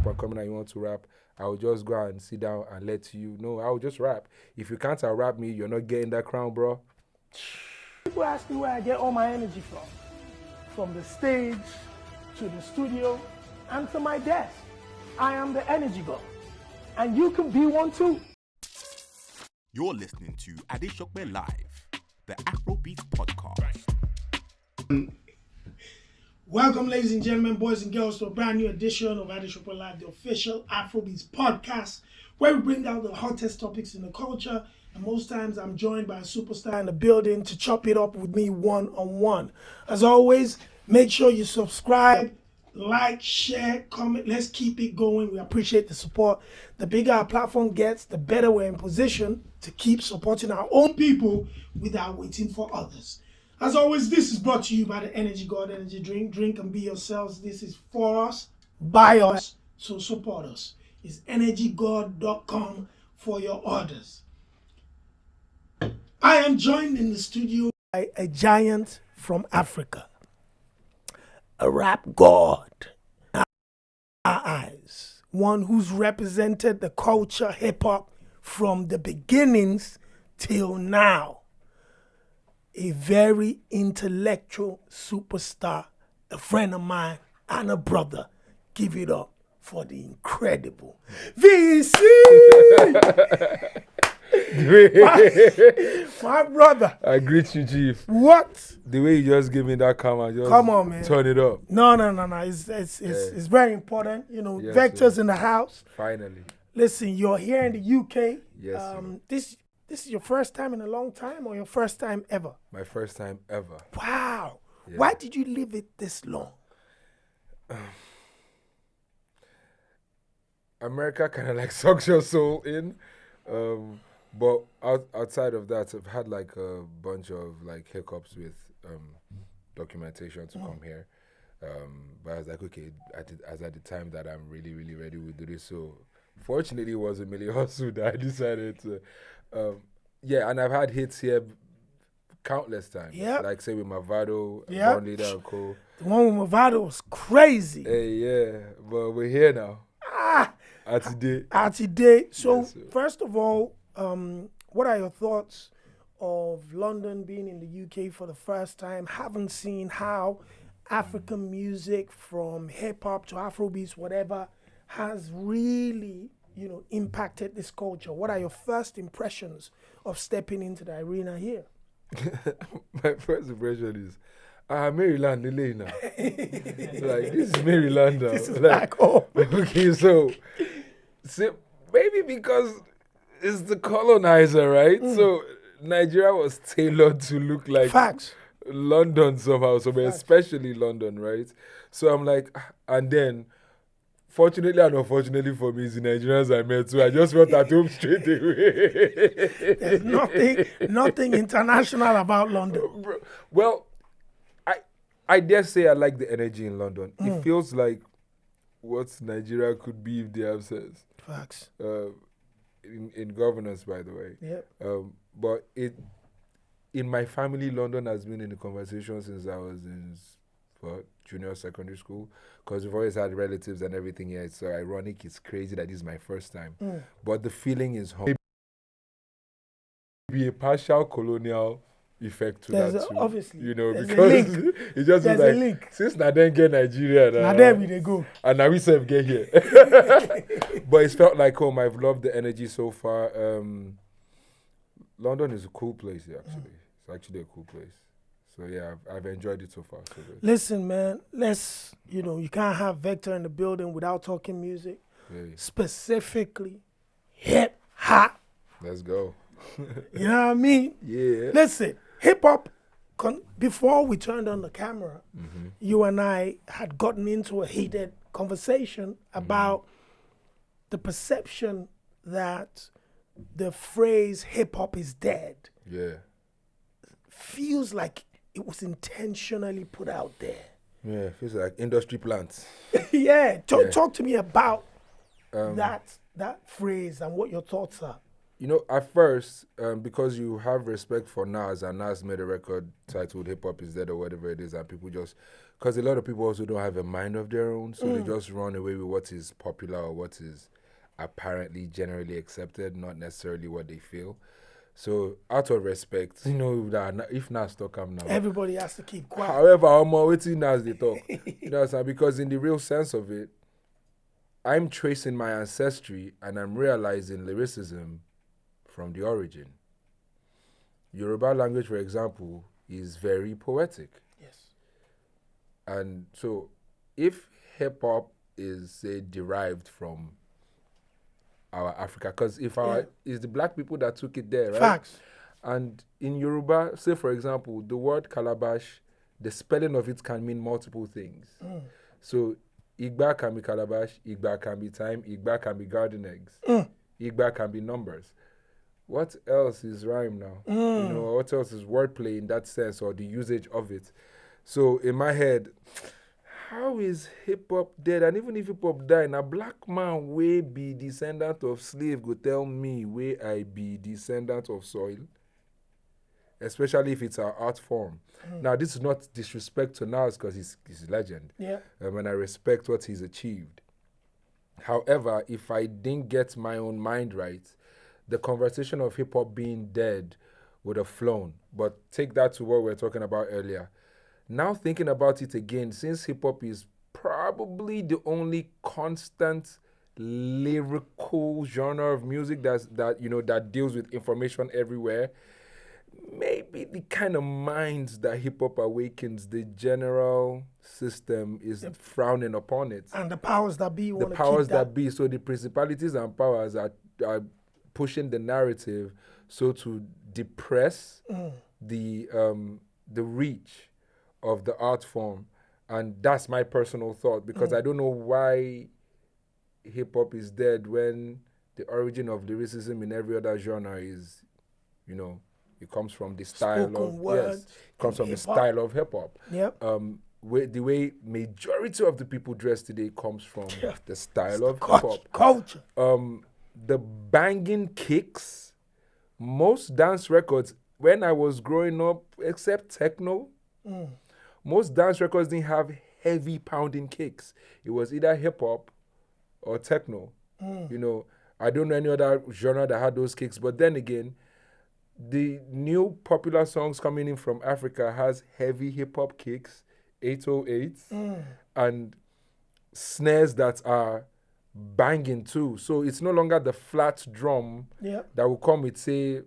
up and coming and you want to rap, I will just go and sit down and let you know. I will just rap. If you can't rap me, you're not getting that crown, bro. People ask me where I get all my energy from. From the stage to the studio and to my desk. I am the energy god. And you can be one too. You're listening to Adeshokbe Live, the Afrobeats podcast. Welcome, ladies and gentlemen, boys and girls, to a brand new edition of Adeshokbe Live, the official Afrobeats podcast, where we bring out the hottest topics in the culture. And most times I'm joined by a superstar in the building to chop it up with me one-on-one. As always, make sure you subscribe, like, share, comment. Let's keep it going. We appreciate the support. The bigger our platform gets, the better we're in position to keep supporting our own people without waiting for others. As always, this is brought to you by the Energy God Energy Drink. Drink and be yourselves. This is for us, by us, so support us. It's energygod.com for your orders. I am joined in the studio by a giant from Africa, a rap god, in our eyes, one who's represented the culture, hip-hop, from the beginnings till now. A very intellectual superstar, a friend of mine and a brother. Give it up for the incredible VC! my brother. I greet you, Chief. What? The way you just give me that camera, just Come on, man. turn it up. No. It's very important. You know, Yes, Vector's sir. in the house. Finally. Listen, you're here in the UK. Yes, sir. This is your first time in a long time, or your first time ever? My first time ever. Wow. Yeah. Why did you leave it this long? America kind of like sucks your soul in. But outside of that, I've had like a bunch of like hiccups with documentation to come here. But I was like, okay, at the time that I'm really, really ready to do this. So fortunately, it was a million hustle that I decided to. And I've had hits here countless times. Yep. Like say with Mavado, Yep. Born Leader and Co. The one with Mavado was crazy. Hey, yeah, but we're here now. Today. So Yes, sir. first of all, what are your thoughts of London being in the UK for the first time? Haven't seen how African music from hip hop to Afrobeats, whatever, has really, impacted this culture. What are your first impressions of stepping into the arena here? My first impression is, Maryland, Lele now. Like, this is Maryland now. This is back home. Okay, so maybe because it's the colonizer, right? So Nigeria was tailored to look like Facts. London somehow, especially London, right? So I'm like, and then, fortunately and unfortunately for me, it's the Nigerians I met, so I just felt at home straight away. There's nothing international about London. Well, I dare say I like the energy in London. It feels like what Nigeria could be if they have sense. Facts. In governance, by the way. Yep. But in my family, London has been in the conversation since I was in junior secondary school, because we've always had relatives and everything here. It's so ironic. It's crazy that this is my first time. But the feeling is home. Maybe a partial colonial effect to that too. Obviously. Because it just There's is a like, link. since na then get Nigeria, Now there we go. and now we self get here. But it's felt like home. I've loved the energy so far. London is a cool place, actually. It's actually a cool place. So yeah, I've enjoyed it so far. So good. Listen, man, you can't have Vector in the building without talking music. Hey, Specifically, hip hop. let's go. You know what I mean? Yeah. Listen, hip hop, before we turned on the camera, you and I had gotten into a heated conversation about the perception that the phrase hip hop is dead Yeah. feels like it was intentionally put out there. Yeah, feels like industry plants. Talk to me about that phrase and what your thoughts are. at first, because you have respect for Nas, and Nas made a record titled Hip Hop Is Dead or whatever it is, and people just, because a lot of people also don't have a mind of their own, so they just run away with what is popular or what is apparently generally accepted, not necessarily what they feel. So out of respect, that if Nas talk am now, Everybody has to keep quiet. however, I'm waiting Nas they talk. Because in the real sense of it, I'm tracing my ancestry and I'm realizing lyricism from the origin. Yoruba language, for example, is very poetic. Yes. And so if hip hop is, say, derived from our Africa, because it's the black people that took it there, right? Facts. And in Yoruba, say for example, the word calabash, the spelling of it can mean multiple things. So Igba can be calabash, Igba can be time, Igba can be garden eggs, Igba can be numbers. What else is rhyme now? What else is wordplay in that sense, or the usage of it? So in my head, how is hip hop dead? And even if hip hop die, a black man wey be descendant of slave go tell me where I be descendant of soil, especially if it's our art form. Now, this is not disrespect to Nas because he's a legend. Yeah. And I respect what he's achieved. However, if I didn't get my own mind right, the conversation of hip hop being dead would have flown. But take that to what we were talking about earlier. Now thinking about it again, since hip hop is probably the only constant lyrical genre of music that deals with information everywhere, maybe the kind of minds that hip hop awakens, the general system is frowning upon it. And the powers that be want The to powers keep that be, so the principalities and powers are pushing the narrative so to depress the reach of the art form. And that's my personal thought, because I don't know why hip hop is dead when the origin of lyricism in every other genre is, it comes from the style Spoken word it comes from the hip-hop. style of hip hop. Yep. The way majority of the people dress today comes from the style of hip hop. Culture. The banging kicks, most dance records when I was growing up, except techno, most dance records didn't have heavy pounding kicks. It was either hip hop or techno. I don't know any other genre that had those kicks. But then again, the new popular songs coming in from Africa has heavy hip hop kicks, 808s, and snares that are banging too. So it's no longer the flat drum that will come with, say,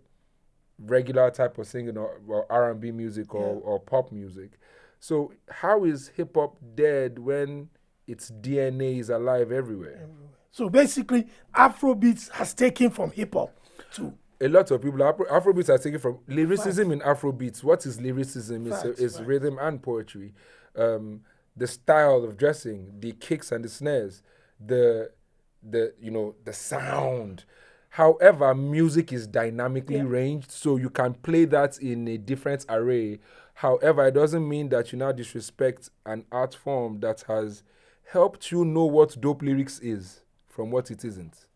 regular type of singing or R&B music or pop music. So how is hip hop dead when its DNA is alive everywhere? So basically, Afrobeats has taken from hip hop to a lot of people, Afrobeats are taken from lyricism in Afrobeats. What is lyricism? It's rhythm and poetry. The style of dressing, the kicks and the snares, the sound. However, music is dynamically ranged, so you can play that in a different array. However, it doesn't mean that you now disrespect an art form that has helped you know what dope lyrics is from what it isn't.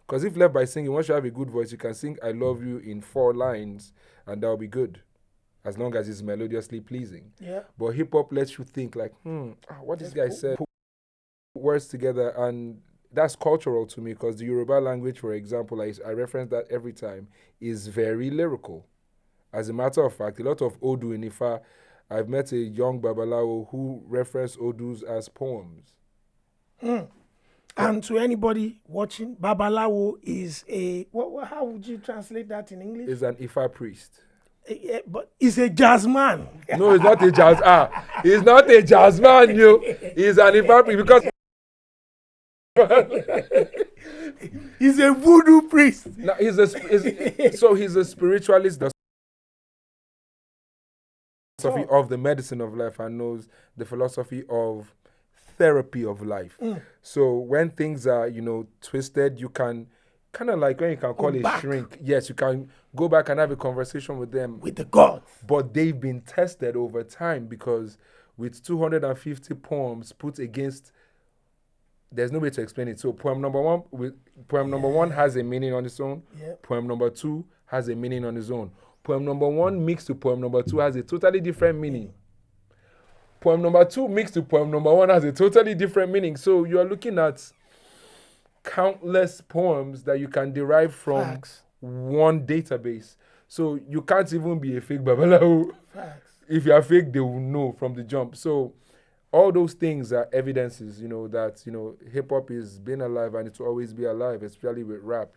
Because if left by singing, once you have a good voice, you can sing I love you in 4 lines and that'll be good, as long as it's melodiously pleasing. Yeah. But hip-hop lets you think like, what this guy said, put words together, and that's cultural to me, because the Yoruba language, for example, I reference that every time, is very lyrical. As a matter of fact, a lot of Odu in Ifa, I've met a young Babalawo who referenced Odus as poems. And to anybody watching, Babalawo is how would you translate that in English? Is an Ifa priest. But he's a jazz man. No, he's not a jazz. He's not a jazz man, He's an Ifa priest, because he's a voodoo priest. now he's a spiritualist. The philosophy of the medicine of life, and knows the philosophy of therapy of life. So when things are, twisted, you can kind of like when you can call it shrink. Yes, you can go back and have a conversation with them. With the God. But they've been tested over time, because with 250 poems put against there's no way to explain it. So poem number one has a meaning on its own. Yeah. Poem number 2 has a meaning on its own. Poem number 1 mixed to poem number 2 has a totally different meaning. Poem number 2 mixed to poem number 1 has a totally different meaning. So you are looking at countless poems that you can derive from Facts. one database. So you can't even be a fake babalawo. Facts. If you are fake, they will know from the jump. So all those things are evidences, that, hip-hop is been alive and it will always be alive, especially with rap,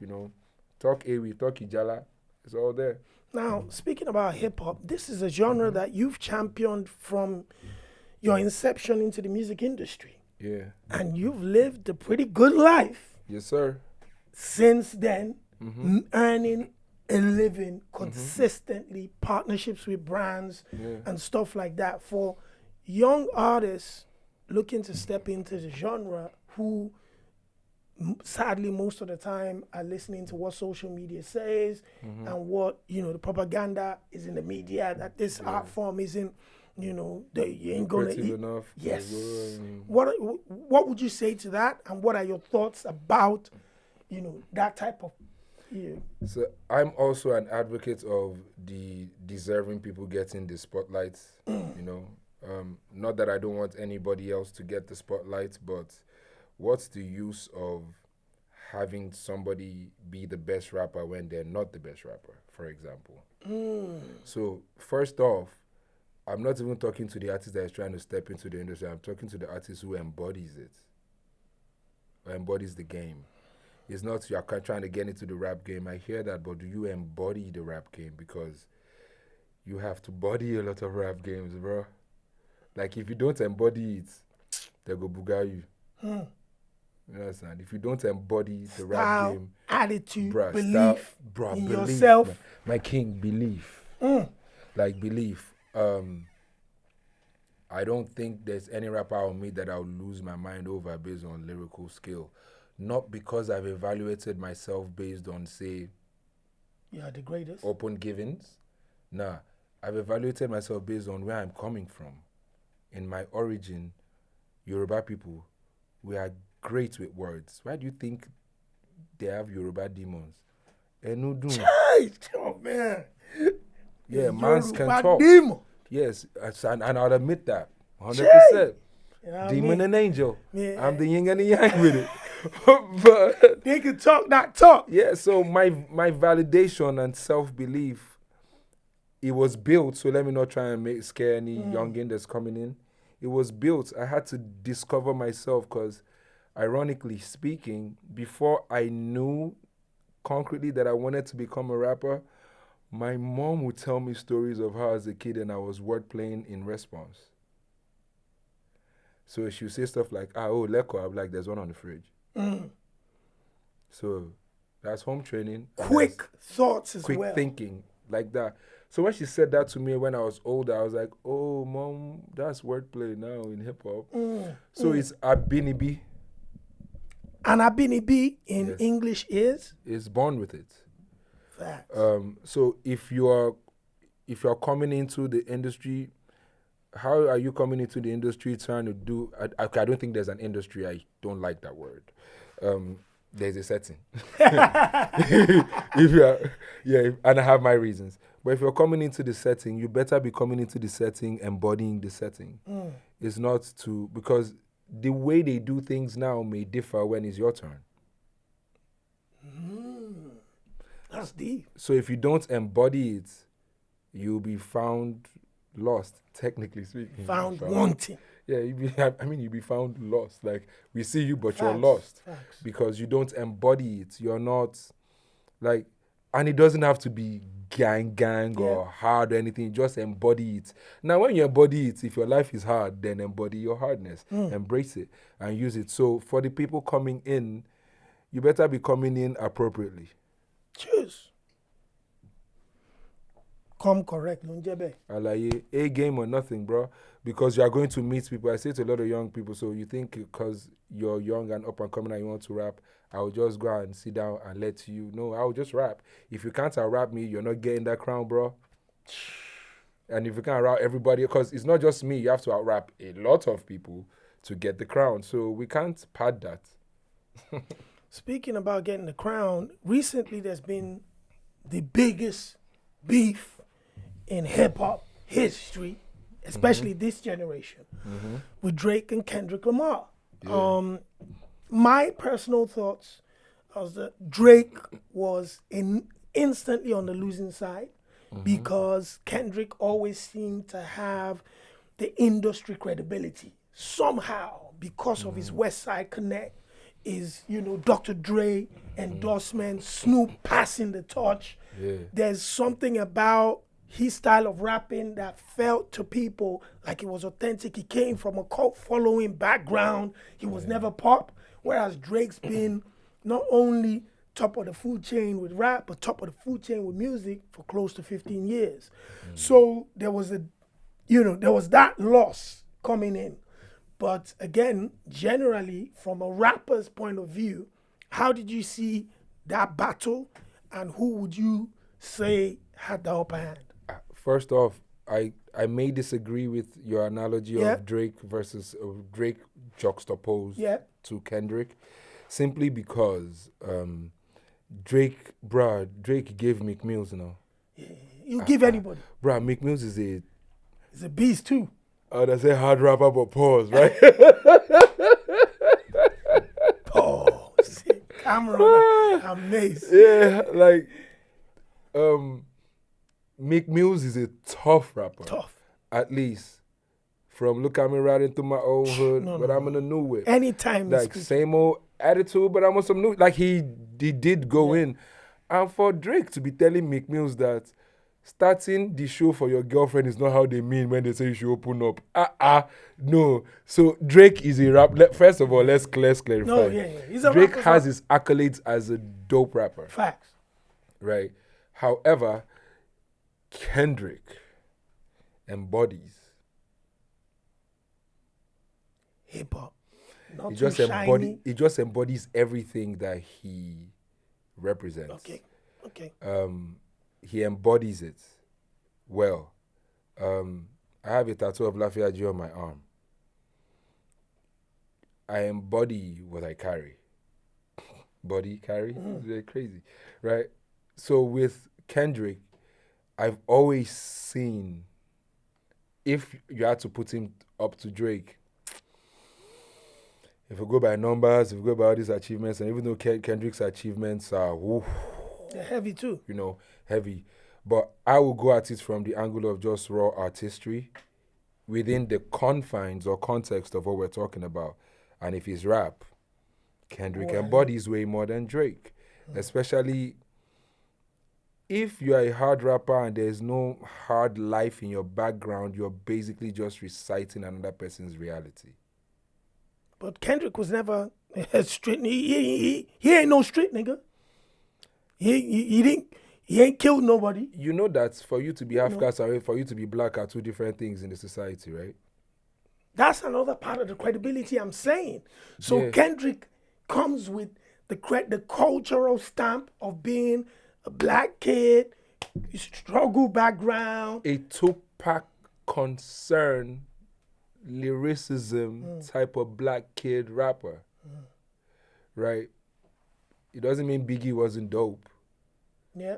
Talk Ewi, talk Ijala, it's all there. Now, speaking about hip-hop, this is a genre that you've championed from your inception into the music industry. Yeah. And you've lived a pretty good life Yes, sir. since then, earning a living consistently, partnerships with brands and stuff like that. For young artists looking to step into the genre who sadly most of the time are listening to what social media says and what the propaganda is in the media that this art form isn't that you ain't gonna Creative eat. enough. Yes. Mm. What would you say to that, and what are your thoughts about that type of So I'm also an advocate of the deserving people getting the spotlight, Not that I don't want anybody else to get the spotlight, but what's the use of having somebody be the best rapper when they're not the best rapper, for example? So first off, I'm not even talking to the artist that is trying to step into the industry. I'm talking to the artist who embodies it, or embodies the game. It's not you're trying to get into the rap game. I hear that, but do you embody the rap game? Because you have to body a lot of rap games, bro. Like, if you don't embody it, they go booga you. You understand? If you don't embody the rap game, attitude, bruh, belief in belief, yourself. man. My king, belief. Like, belief. I don't think there's any rapper I'll meet that I'll lose my mind over based on lyrical skill. Not because I've evaluated myself based on, say, Yeah, the greatest. open givens. Nah, I've evaluated myself based on where I'm coming from. In my origin, Yoruba people, we are great with words. Why do you think they have Yoruba demons? Enudun. Oh man. Yeah, mans can Yoruba talk. demon. Yes, and I'll admit that. 100%. You know what I Demon mean? and angel. Yeah. I'm the yin and the yang with it. But They can talk that talk. yeah, so my validation and self-belief, it was built, so let me not try and scare any youngin that's coming in. It was built. I had to discover myself because, ironically speaking, before I knew concretely that I wanted to become a rapper, my mom would tell me stories of how as a kid and I was wordplaying in response. So she would say stuff like, leko, I'm like, there's one on the fridge. So that's home training. Quick thoughts as Quick well. thinking, like that. So when she said that to me when I was older, I was like, oh, mom, that's wordplay now in hip-hop. So it's Abinibi. And Abinibi in Yes. English is It's born with it. facts. So if you're coming into the industry, how are you coming into the industry trying to do? I don't think there's an industry. I don't like that word. There's a setting. And I have my reasons. But if you're coming into the setting, you better be coming into the setting embodying the setting. It's not because the way they do things now may differ when it's your turn. That's deep. So if you don't embody it, you'll be found lost, technically speaking. Found wanting. Yeah, you'll be found lost. Like, we see you, but you're Facts, lost. facts. Because you don't embody it. You're not, like, and it doesn't have to be gang or hard or anything. Just embody it. Now, when you embody it, if your life is hard, then embody your hardness. Embrace it and use it. So for the people coming in, you better be coming in appropriately. Cheers. Come correct, Lunjebe. Alaye, A game or nothing, bro. Because you are going to meet people. I say to a lot of young people, so you think because you're young and up and coming and you want to rap, I'll just go and sit down and let you know. I'll just rap. If you can't rap me, you're not getting that crown, bro. And if you can't rap everybody, because it's not just me, you have to out-rap a lot of people to get the crown. So we can't pad that. Speaking about getting the crown, recently there's been the biggest beef in hip hop history, especially this generation, with Drake and Kendrick Lamar. Yeah. My personal thoughts was that Drake was instantly on the losing side because Kendrick always seemed to have the industry credibility somehow because of his West Side Connect, is Dr. Dre endorsement, Snoop passing the torch. Yeah. There's something about his style of rapping that felt to people like it was authentic. He came from a cult following background. He was never pop, whereas Drake's been not only top of the food chain with rap, but top of the food chain with music for close to 15 years. So there was there was that loss coming in. But again, generally, from a rapper's point of view, how did you see that battle, and who would you say had the upper hand? First off, I may disagree with your analogy of Drake versus Drake juxtaposed to Kendrick, simply because Drake gave Meek Mills, You give anybody. Bruh, Meek Mills is He's a beast too. that's a hard rapper, but pause, right? Oh, shit. Cameron, amazing. Yeah, like, Meek Mills is a tough rapper. Tough. At least. From look at me riding through my old hood, but I'm in a new whip. Anytime. Like, same old attitude, but I'm on some new, like, he did go in. And for Drake to be telling Meek Mills that starting the show for your girlfriend is not how they mean when they say you should open up. No. So Drake is a rap. First of all, let's clarify. No, he's a Drake rapper, has his accolades as a dope rapper. Facts. Right. However, Kendrick embodies. Hip hop. Not He too just shiny. He just embodies everything that he represents. Okay. He embodies it well. I have a tattoo of Lafayette G on my arm. I embody what I carry. Body carry? They're crazy, right? So with Kendrick, I've always seen, if you had to put him up to Drake, if we go by numbers, if we go by all these achievements, and even though Kendrick's achievements are, They're heavy too. Heavy. But I will go at it from the angle of just raw artistry within the confines or context of what we're talking about. And if it's rap, Kendrick embodies way more than Drake. Especially if you're a hard rapper and there's no hard life in your background, you're basically just reciting another person's reality. But Kendrick was never a street. He ain't no street nigga. He ain't killed nobody. You know that for you to be half-caste and for you to be black are two different things in the society, right? That's another part of the credibility I'm saying. So Kendrick comes with the cultural stamp of being a black kid, struggle background. A Tupac concern, lyricism type of black kid rapper, right? It doesn't mean Biggie wasn't dope. Yeah.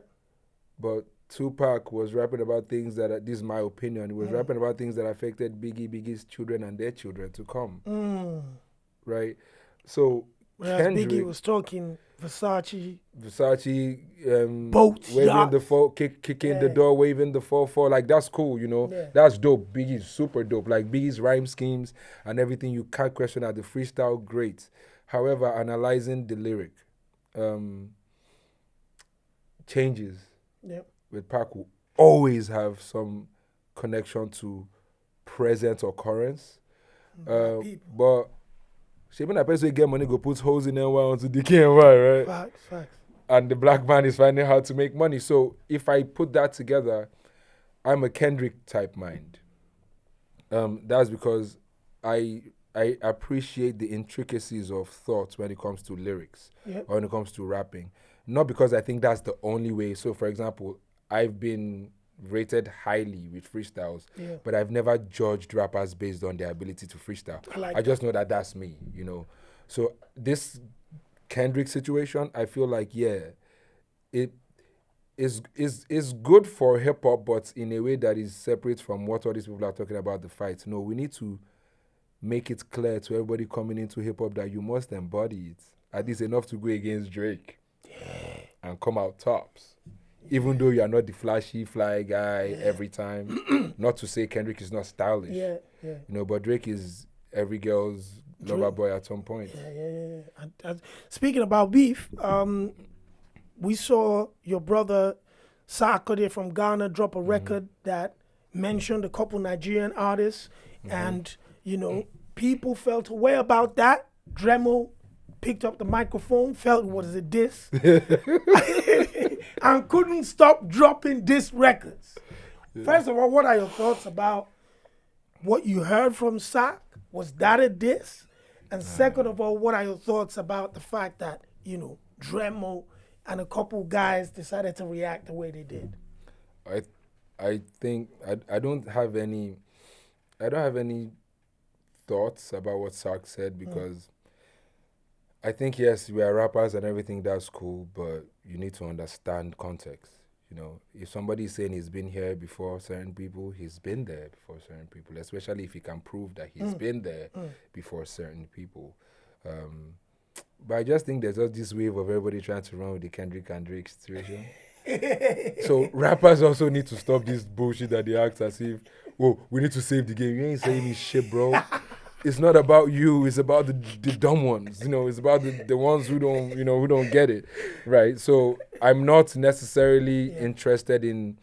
But Tupac was rapping about things that, this is my opinion, he was rapping about things that affected Biggie's children and their children to come. Right? So Whereas Kendrick, Biggie was talking Versace, waving boats, yachts. kicking the door, waving the 4-4, like that's cool, That's dope. Biggie's super dope. Like Biggie's rhyme schemes and everything, you can't question at the freestyle, great. However, analyzing the lyric, changes with Pac will always have some connection to present occurrence. But when a person get money, go put holes in NY onto DKNY, right? Facts. And the black man is finding how to make money. So if I put that together, I'm a Kendrick type mind. That's because I appreciate the intricacies of thought when it comes to lyrics or when it comes to rapping. Not because I think that's the only way. So, for example, I've been rated highly with freestyles, but I've never judged rappers based on their ability to freestyle. I just know that that's me, you know. So this Kendrick situation, I feel like, it is good for hip hop, but in a way that is separate from what all these people are talking about the fight. No, we need to make it clear to everybody coming into hip hop that you must embody it. At least enough to go against Drake and come out tops. Even though you are not the flashy fly guy every time. Not to say Kendrick is not stylish. You know, but Drake is every girl's lover boy at some point. And speaking about beef, we saw your brother Sarkodie from Ghana drop a record that mentioned a couple Nigerian artists, and you know, people felt a way about that. Dremel picked up the microphone, felt it was a diss, and couldn't stop dropping diss records. First of all, what are your thoughts about what you heard from Sark? Was that a diss? And second of all, what are your thoughts about the fact that, you know, Dremel and a couple guys decided to react the way they did? I think I don't have any thoughts about what Sark said, because I think, yes, we are rappers and everything, that's cool, but you need to understand context. You know, if somebody's saying he's been here before certain people, he's been there before certain people, especially if he can prove that he's been there before certain people. But I just think there's just this wave of everybody trying to run with the Kendrick and Drake situation. So rappers also need to stop this bullshit that they act as if, oh, we need to save the game. You ain't saving this shit, bro. It's not about you. It's about the dumb ones. You know, it's about the ones who don't get it, right? So I'm not necessarily interested in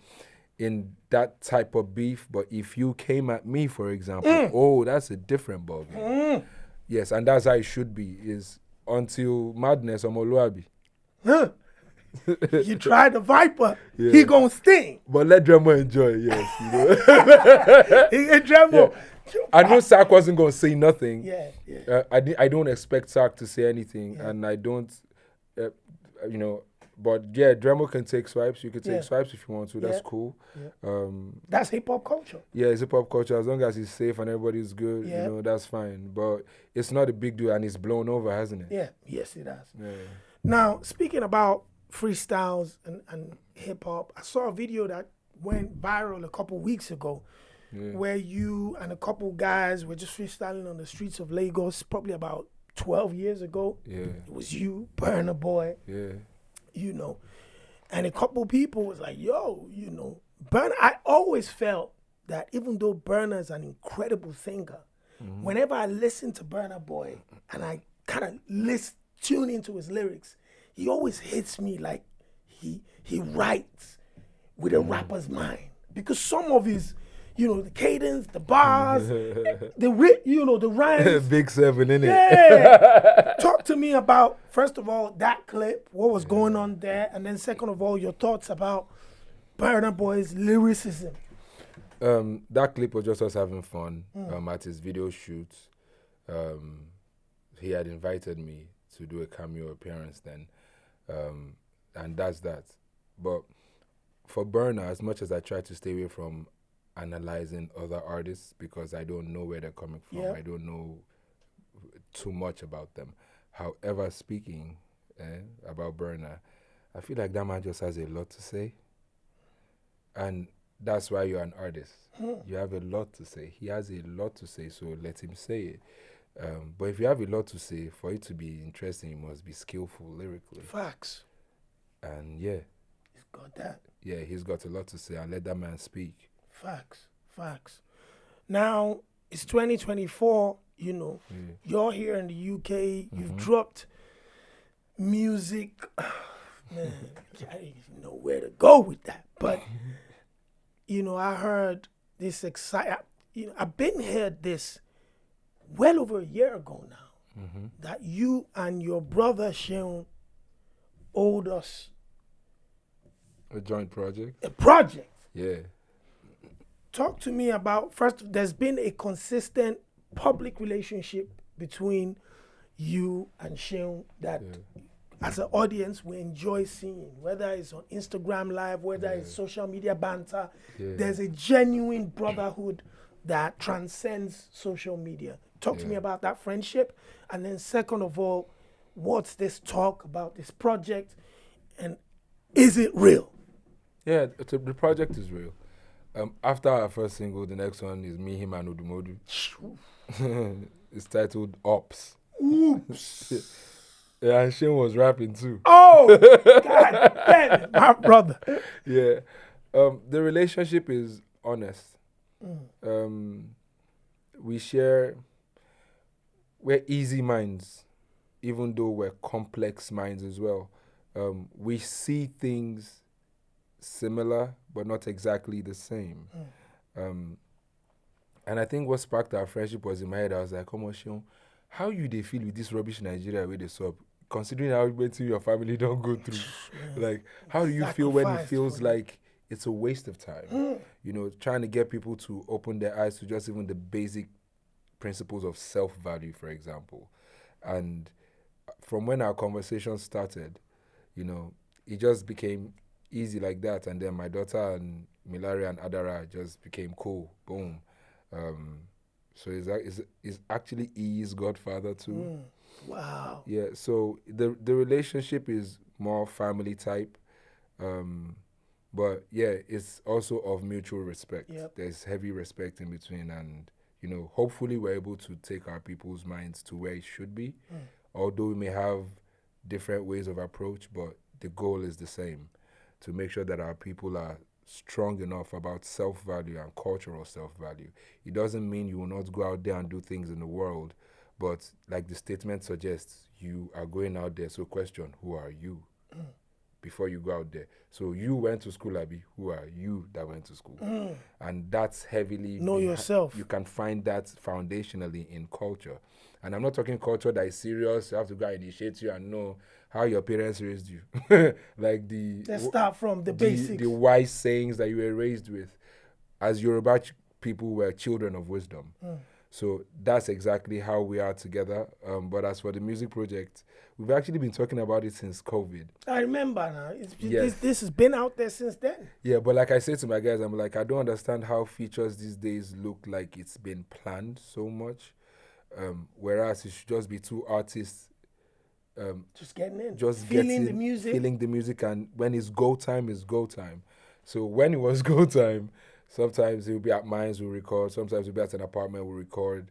that type of beef. But if you came at me, for example, oh, that's a different ballgame. Yes, and that's how it should be. Is until madness or Moluabi. You try the Viper, he gonna sting. But let Dremel enjoy, yes. You know? Dremel. I know Sark wasn't going to say nothing. I don't expect Sark to say anything, and I don't, you know, but yeah, Dremel can take swipes. You can take swipes if you want to. That's cool. That's hip-hop culture. Yeah, it's hip-hop culture. As long as it's safe and everybody's good, you know, that's fine. But it's not a big deal, and it's blown over, hasn't it? Yeah, yes, it has. Now, speaking about freestyles and hip-hop, I saw a video that went viral a couple weeks ago, where you and a couple guys were just freestyling on the streets of Lagos, probably about 12 years ago. It was you, Burna Boy, you know, and a couple people was like, yo, you know, Burna. I always felt that even though Burna is an incredible singer, whenever I listen to Burna Boy and I kind of tune into his lyrics, he always hits me like he writes with a rapper's mind. Because some of his, you know, the cadence, the bars, the rhymes. Big 7, innit? Yeah. Talk to me about, first of all, that clip, what was going on there, and then second of all, your thoughts about Burna Boy's lyricism. That clip was just us having fun at his video shoot. He had invited me to do a cameo appearance then, and that's that. But for Burna, as much as I try to stay away from analyzing other artists because I don't know where they're coming from. I don't know too much about them. However, speaking about Burna, I feel like that man just has a lot to say. And that's why you're an artist. You have a lot to say. He has a lot to say, so let him say it. But if you have a lot to say, for it to be interesting, you must be skillful lyrically. Facts. And he's got that. Yeah, he's got a lot to say, and let that man speak. Facts. Now, it's 2024, you know, you're here in the UK, you've dropped music. Man, I didn't even know where to go with that. But, you know, I heard this I've been heard this well over a year ago now, that you and your brother Seun owed us a joint project. A project. Yeah. Talk to me about, first, there's been a consistent public relationship between you and Seun that as an audience, we enjoy seeing, whether it's on Instagram Live, whether it's social media banter. There's a genuine brotherhood that transcends social media. Talk to me about that friendship. And then second of all, what's this talk about this project? And is it real? Yeah, the project is real. After our first single, the next one is Me, Him, and Odumodu. It's titled Ops. Oops. Yeah, and Seun was rapping too. Oh, God damn it, my brother. Yeah. The relationship is honest. We're easy minds, even though we're complex minds as well. We see things similar, but not exactly the same. And I think what sparked our friendship was in my head. I was like, come on, Seun, how you they feel with this rubbish Nigeria where they sub? Considering how many your family don't go through. Like, how do you feel when it feels like it's a waste of time? You know, trying to get people to open their eyes to just even the basic principles of self-value, for example. And from when our conversation started, you know, it just became easy like that. And then my daughter and Milari and Adara just became cool. Boom. So is actually E's godfather too. Wow. Yeah, so the relationship is more family type. But yeah, it's also of mutual respect. There's heavy respect in between, and you know, hopefully we're able to take our people's minds to where it should be. Although we may have different ways of approach, but the goal is the same, to make sure that our people are strong enough about self-value and cultural self-value. It doesn't mean you will not go out there and do things in the world, but like the statement suggests, you are going out there. So question, who are you? Before you go out there. So you went to school, Abi. Who are you that went to school? And that's heavily... Know yourself. You can find that foundationally in culture. And I'm not talking culture that is serious. You have to go and initiate you and know how your parents raised you. Like let's start from the basics. The wise sayings that you were raised with. As Yoruba people, were children of wisdom. So that's exactly how we are together. But as for the music project, we've actually been talking about it since COVID. I remember now. This has been out there since then. Yeah, but like I said to my guys, I'm like, I don't understand how features these days look like it's been planned so much. Whereas it should just be two artists just getting in. Just feeling the music. Feeling the music, and when it's go time, it's go time. So when it was go time, sometimes he'll be at mines, we'll record. Sometimes he'll be at an apartment, we'll record.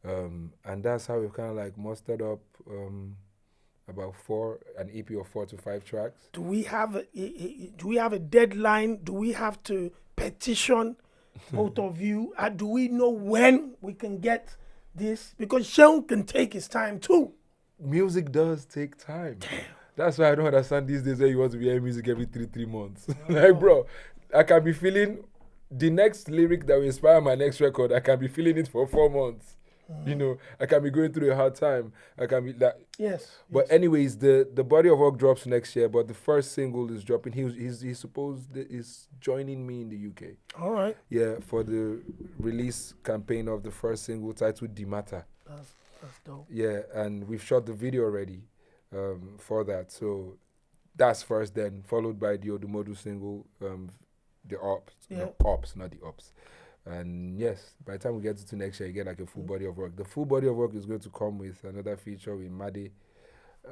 And that's how we've kind of like mustered up about an EP of 4 to 5 tracks. Do we have a deadline? Do we have to petition both of you? Do we know when we can get this? Because Seun can take his time too. Music does take time. Damn. That's why I don't understand these days where you want to be hearing music every 3 months. Like, bro, I can be feeling the next lyric that will inspire my next record. I can be feeling it for 4 months. You know, I can be going through a hard time. I can be like... Yes. But anyways, the body of work drops next year, but the first single is dropping. He's supposed is joining me in the UK. All right. Yeah, for the release campaign of the first single titled The Matter. That's dope. Yeah, and we've shot the video already for that. So that's first, then followed by the Odumodu single, The Ops. Yeah. No, Ops, not The Ops. And yes, by the time we get to next year, you get like a full body of work. The full body of work is going to come with another feature with Made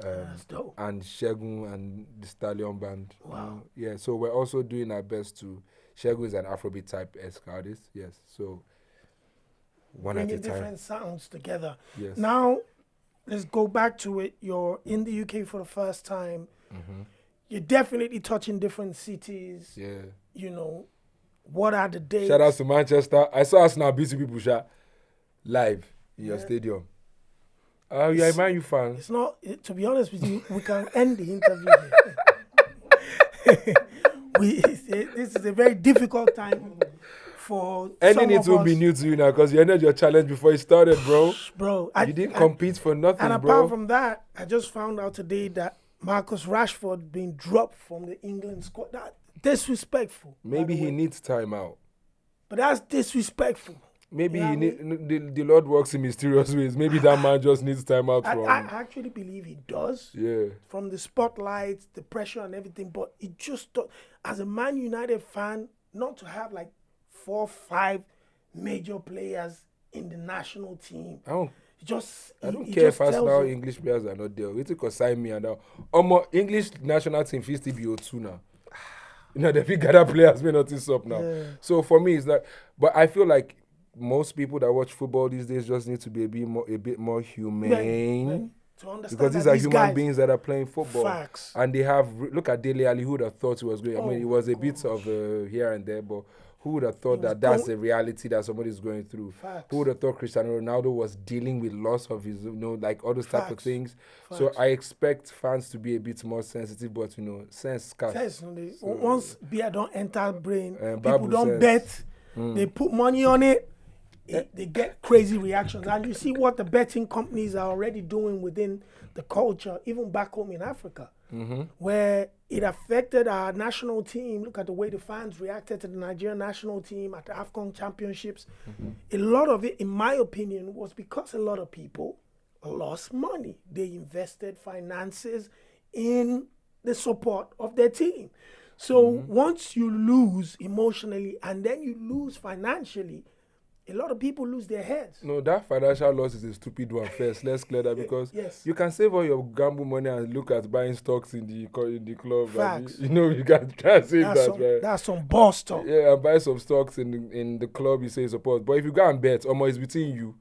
and Segun and the Stallion Band. Wow. Yeah, so we're also doing our best to... Segun is an Afrobeat type-esque artist, yes. So one at a time. Different sounds together. Yes. Now, let's go back to it. You're in the UK for the first time. You're definitely touching different cities. Yeah. You know, what are the dates? Shout out to Manchester. I saw us now busy people live in your stadium. Oh, you're a Man U fan. It's not, to be honest with you, we can end the interview here. This is a very difficult time for ending it will be new to you now because you ended your challenge before it started, bro. Bro, you didn't compete for nothing, and bro. apart from that, I just found out today that Marcus Rashford being dropped from the England squad. That's disrespectful. Maybe he needs time out. But that's disrespectful. Maybe You know he what I mean? the Lord works in mysterious ways. Maybe that man just needs time out I from. actually believe he does. Yeah. From the spotlight, the pressure and everything, but it just as a Man United fan, not to have like 4 or 5 major players in the national team. I don't It care just if Arsenal tells you- English players are not there. It could sign me and now. English national team fit still be O2 now. You know, the big other players may not this up now. Yeah. So for me, it's like, but I feel like most people that watch football these days just need to be a bit more humane. To understand Because these that are these human guys, beings that are playing football. Facts. And they have, look at Dele Alli, who would have thought he was great. I mean, Oh, it was a bit of here and there, but who would have thought that that's the reality that somebody's going through? Facts. Who would have thought Cristiano Ronaldo was dealing with loss of his, like all those type of Facts. things? Facts. So I expect fans to be a bit more sensitive, but, sense scarce. Yes, once beer don't enter brain, people Bible don't says- bet, they put money on it, they get crazy reactions. And you see what the betting companies are already doing within the culture, even back home in Africa, where it affected our national team. Look at the way the fans reacted to the Nigerian national team at the AFCON championships. A lot of it, in my opinion, was because a lot of people lost money. They invested finances in the support of their team. So once you lose emotionally and then you lose financially, a lot of people lose their heads. No, that financial loss is a stupid one first. Let's clear that because Yes. you can save all your gamble money and look at buying stocks in the club. Facts. You can try and save right? That's some boss talk. Yeah, and buy some stocks in the club you say you support. But if you go and bet, it's between you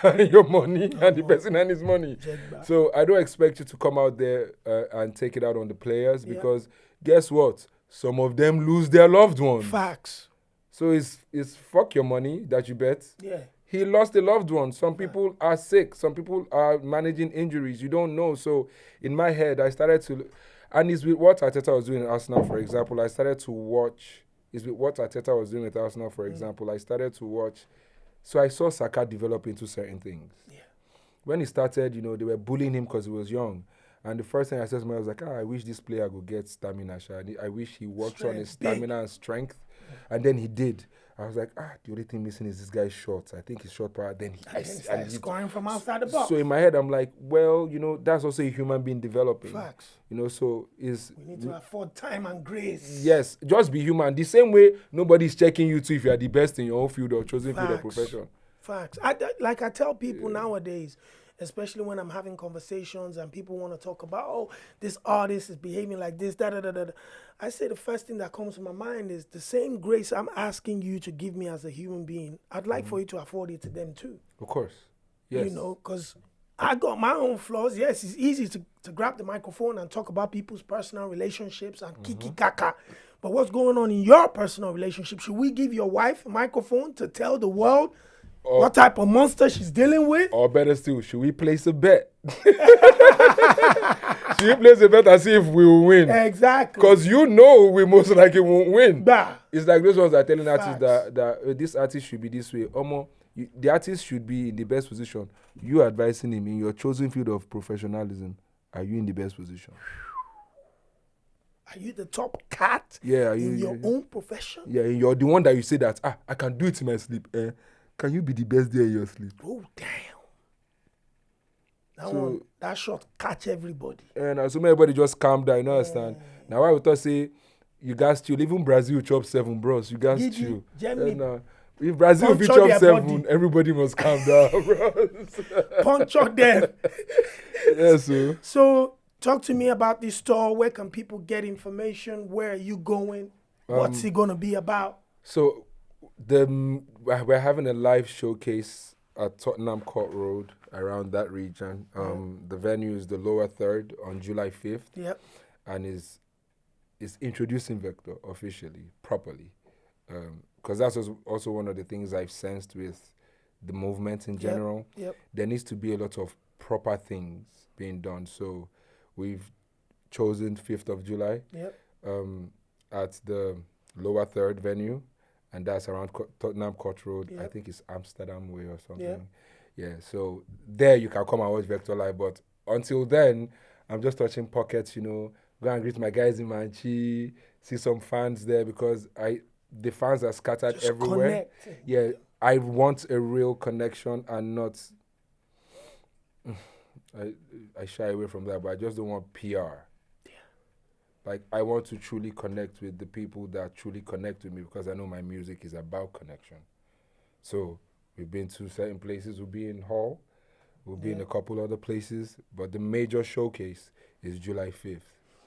and your money and the person and his money. So I don't expect you to come out there and take it out on the players because guess what? Some of them lose their loved ones. Facts. So it's fuck your money that you bet. Yeah. He lost a loved one. Some people are sick. Some people are managing injuries. You don't know. So in my head, I started to, and it's with what Arteta was doing in Arsenal, for example. I started to watch. It's with what Arteta was doing with Arsenal, for example. I started to watch. So I saw Saka develop into certain things. Yeah. When he started, they were bullying him because he was young. And the first thing I said to myself was like, I wish this player would get stamina. I wish he works on his stamina and strength. And then he did. I was like, the only thing missing is this guy's short. I think he's short power. Then He's scoring from outside the box. So in my head, I'm like, well, that's also a human being developing. Facts. So We need to afford time and grace. yes, just be human. The same way nobody's checking you too if you are the best in your own field or chosen field or Facts. profession. Facts. I tell people nowadays, especially when I'm having conversations and people want to talk about, this artist is behaving like this, da-da-da-da. I say the first thing that comes to my mind is the same grace I'm asking you to give me as a human being. I'd like for you to afford it to them too. Of course. Yes. Because I got my own flaws. Yes, it's easy to grab the microphone and talk about people's personal relationships and kiki kaka. But what's going on in your personal relationship? Should we give your wife a microphone to tell the world what type of monster she's dealing with? Or better still, should we place a bet? Should we place a bet and see if we will win? Exactly. Because we most likely won't win. Bah. It's like those ones that are telling artists Facts. that this artist should be this way. The artist should be in the best position. You advising him in your chosen field of professionalism. Are you in the best position? Are you the top cat Yeah. in your own profession? Yeah, you're the one that you say that, I can do it in my sleep. Can you be the best there in your sleep? Oh, damn. That shot catch everybody. And so everybody just calm down, you understand? Now why we thought say, you guys chill. Even Brazil chop 7 bros. You guys Gigi, chill. Germany. If Brazil Punch chop out their 7, body. everybody must calm down, bros. Punch out them. Yeah, so. So, talk to me about this store. Where can people get information? Where are you going? What's it going to be about? So, we're having a live showcase at Tottenham Court Road, around that region. The venue is the Lower Third on July 5th. Yep. And is introducing Vector officially, properly. Because that's also one of the things I've sensed with the movement in general. Yep. There needs to be a lot of proper things being done. So we've chosen 5th of July Yep. at the Lower Third venue, and that's around Tottenham Court Road. Yep. I think it's Amsterdam Way or something. Yep. Yeah, so there you can come and watch Vector live. But until then, I'm just touching pockets, go and greet my guys in Manchi, see some fans there because the fans are scattered Just everywhere. connect. Yeah, I want a real connection and not. I shy away from that, but I just don't want PR. Like, I want to truly connect with the people that truly connect with me, because I know my music is about connection. So we've been to certain places. We'll be in Hall. We'll be in a couple other places. But the major showcase is July 5th.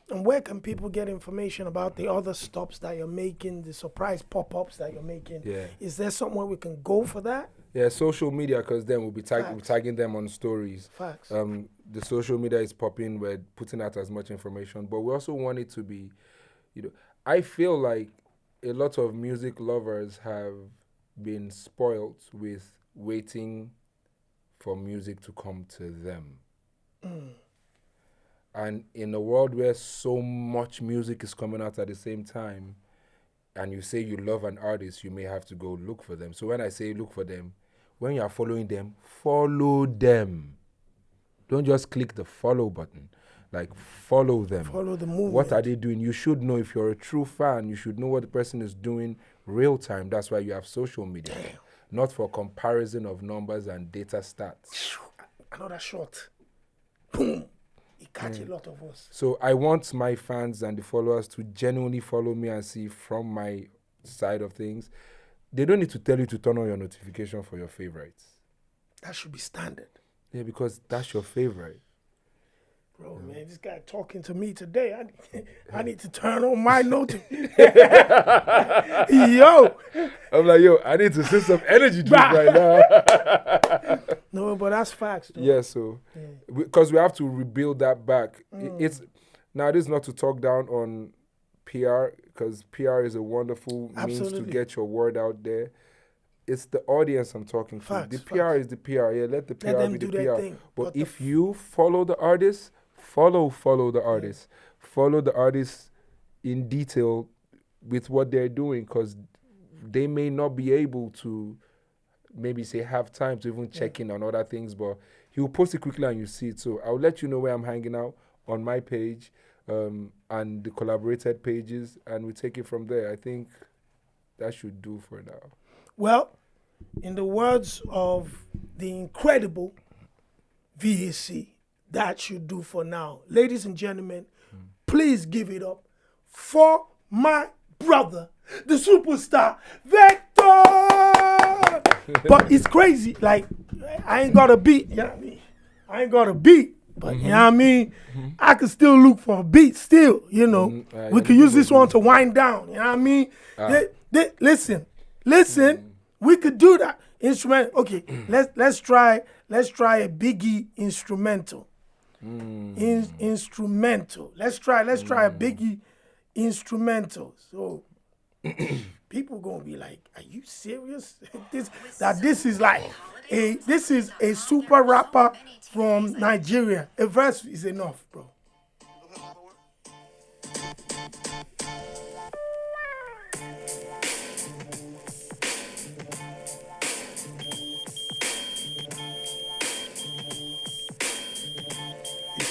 And where can people get information about the other stops that you're making, the surprise pop-ups that you're making? Yeah. Is there somewhere we can go for that? Yeah, social media, because then we'll be tagging them on stories. Facts. The social media is popping. We're putting out as much information, but we also want it to be, I feel like a lot of music lovers have been spoiled with waiting for music to come to them. And in a world where so much music is coming out at the same time, and you say you love an artist, you may have to go look for them. So when I say look for them, when you are following them, follow them. Don't just click the follow button. Like, follow them. Follow the movement. What are they doing? You should know. If you're a true fan, you should know what the person is doing real time. That's why you have social media. Damn. Not for comparison of numbers and data stats. Another shot. Boom. It catch a lot of us. So I want my fans and the followers to genuinely follow me and see from my side of things. They don't need to tell you to turn on your notification for your favorites. That should be standard. Yeah, because that's your favorite. Bro, man, this guy talking to me today. I need to turn on my notification. Yo. I'm like, yo, I need to send some energy drink right now. No, but that's facts, though. Yeah, so because we have to rebuild that back. It's now, this is not to talk down on PR, because PR is a wonderful means to get your word out there. It's the audience I'm talking to. The PR is the PR. Yeah, let the PR be the PR. Thing. But if you follow the artist, follow the artist. Follow the artist in detail with what they're doing, because they may not be able to maybe have time to even check in on other things, but he'll post it quickly and you see it. So I'll let you know where I'm hanging out on my page and the collaborated pages, and we take it from there. I think that should do for now. Well, in the words of the incredible VAC, that should do for now. Ladies and gentlemen, please give it up for my brother, the superstar, Vector! But it's crazy. Like, I ain't got a beat. You know what I mean? I ain't got a beat. But, you know what I mean? I could still look for a beat still, you know. We could use this one to wind down. You know what I mean? Listen. We could do that. Instrument. Okay, let's try a Biggie instrumental. Instrumental. Let's try a Biggie instrumental. So people gonna be like, "Are you serious? This is a super rapper from Nigeria. A verse is enough, bro."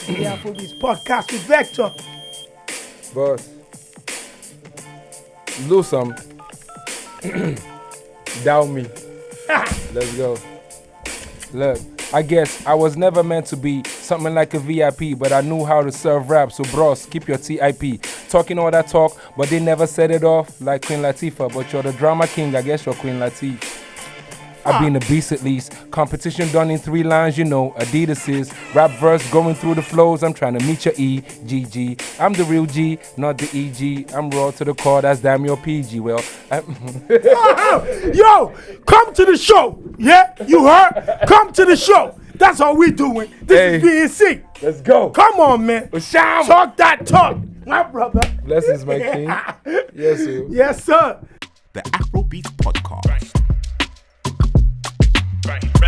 The Afrobeats podcast with Vector. Boss, lose some. Down me. Let's go. Look, I guess I was never meant to be something like a VIP, but I knew how to serve rap. So bros, keep your TIP. Talking all that talk, but they never set it off like Queen Latifah. But you're the drama king, I guess you're Queen Latifah. I've been a beast at least. Competition done in 3 lines, you know, Adidas is. Rap verse going through the flows. I'm trying to meet your EGG. I'm the real G, not the EG. I'm raw to the core, that's damn your PG. Well, yo, come to the show. Yeah, you heard? Come to the show. That's all we doing. This is VAC. Let's go. Come on, man. Talk that talk, my brother. Blessings, my king. Yes, sir. Yes, sir. The Afrobeats podcast.